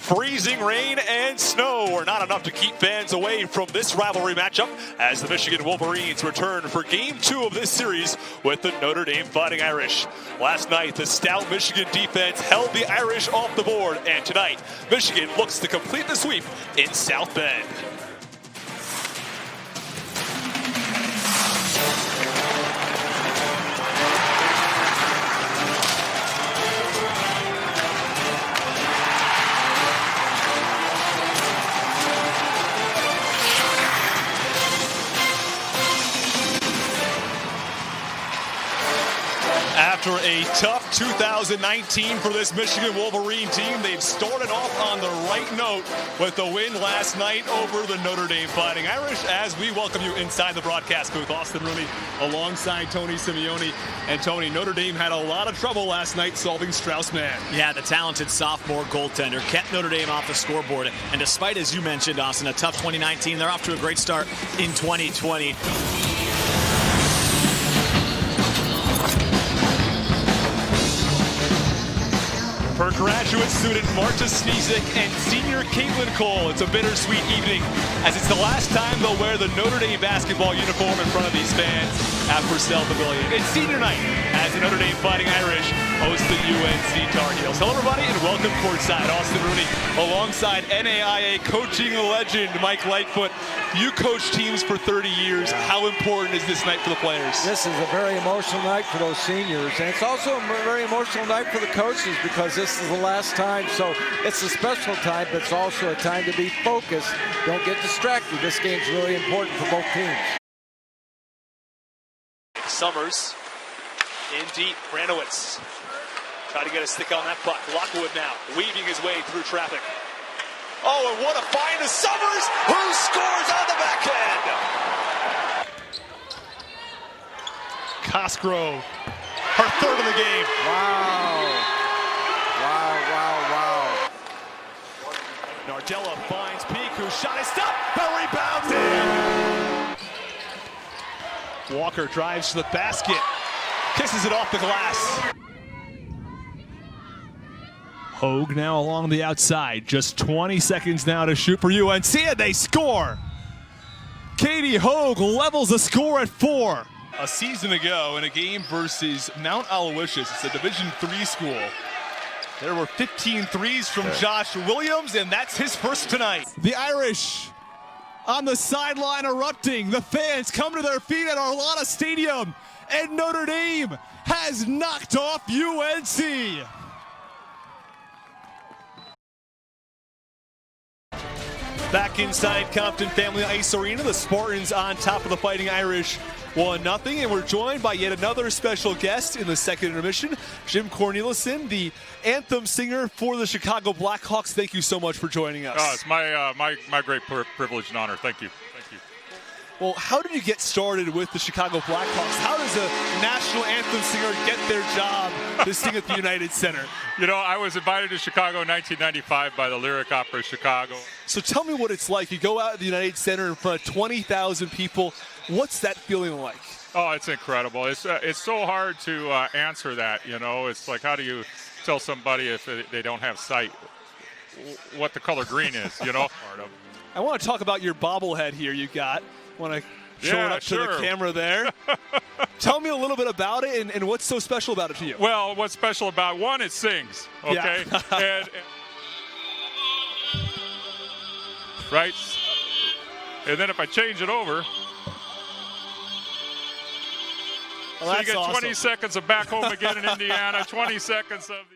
Freezing rain and snow are not enough to keep fans away from this rivalry matchup as the Michigan Wolverines return for Game 2 of this series with the Notre Dame Fighting Irish. Last night, the stout Michigan defense held the Irish off the board, and tonight, Michigan looks to complete the sweep in South Bend. After a tough 2019 for this Michigan Wolverine team, they've started off on the right note with the win last night over the Notre Dame Fighting Irish. As we welcome you inside the broadcast booth, Austin Rooney alongside Tony Simeone. And Tony, Notre Dame had a lot of trouble last night solving Strauss-Mann. Yeah, the talented sophomore goaltender kept Notre Dame off the scoreboard. And despite, as you mentioned, Austin, a tough 2019, they're off to a great start in 2020. For graduate student Marta Snezik and senior Caitlin Cole, it's a bittersweet evening as it's the last time they'll wear the Notre Dame basketball uniform in front of these fans at Purcell Pavilion. It's senior night as the Notre Dame Fighting Irish host the UNC Tar Heels. Hello everybody and welcome courtside. Austin Rooney alongside NAIA coaching legend Mike Lightfoot. You coached teams for 30 years. How important is this night for the players? This is a very emotional night for those seniors, and it's also a very emotional night for the coaches because this is the last time, so it's a special time, but it's also a time to be focused. Don't get distracted. This game's really important for both teams. Summers in deep. Branowitz trying to get a stick on that puck. Lockwood now weaving his way through traffic. Oh, and what a find to Summers, who scores on the backhand. Cosgrove, her third of the game. Wow. Nardella finds Peak, whose shot is stopped, but rebounded. Walker drives to the basket, kisses it off the glass. Hogue now along the outside. Just 20 seconds now to shoot for UNC, and they score. Katie Hogue levels the score at 4. A season ago in a game versus Mount Aloysius, it's a Division III school. There were 15 threes from Josh Williams, and that's his first tonight. The Irish on the sideline erupting. The fans come to their feet at Arlada Stadium, and Notre Dame has knocked off UNC. Back inside Compton Family Ice Arena, the Spartans on top of the Fighting Irish 1-0, and we're joined by yet another special guest in the second intermission, Jim Cornelison, the anthem singer for the Chicago Blackhawks. Thank you so much for joining us. Oh, it's my great privilege and honor. Thank you. Thank you. Well, how did you get started with the Chicago Blackhawks? How does a national anthem singer get their job to sing at the United Center? You know, I was invited to Chicago in 1995 by the Lyric Opera Chicago. So tell me what it's like. You go out at the United Center in front of 20,000 people. What's that feeling like? Oh, it's incredible. It's so hard to answer that, you know. It's like, how do you tell somebody if they don't have sight what the color green is, you know? I want to talk about your bobblehead here you got. Want to show it up to the camera there. Tell me a little bit about it and what's so special about it to you. Well, what's special about one, it sings, okay? Yeah. Right? And then if I change it over, well, so you get 20 awesome. seconds of Back Home Again in Indiana, 20 seconds of the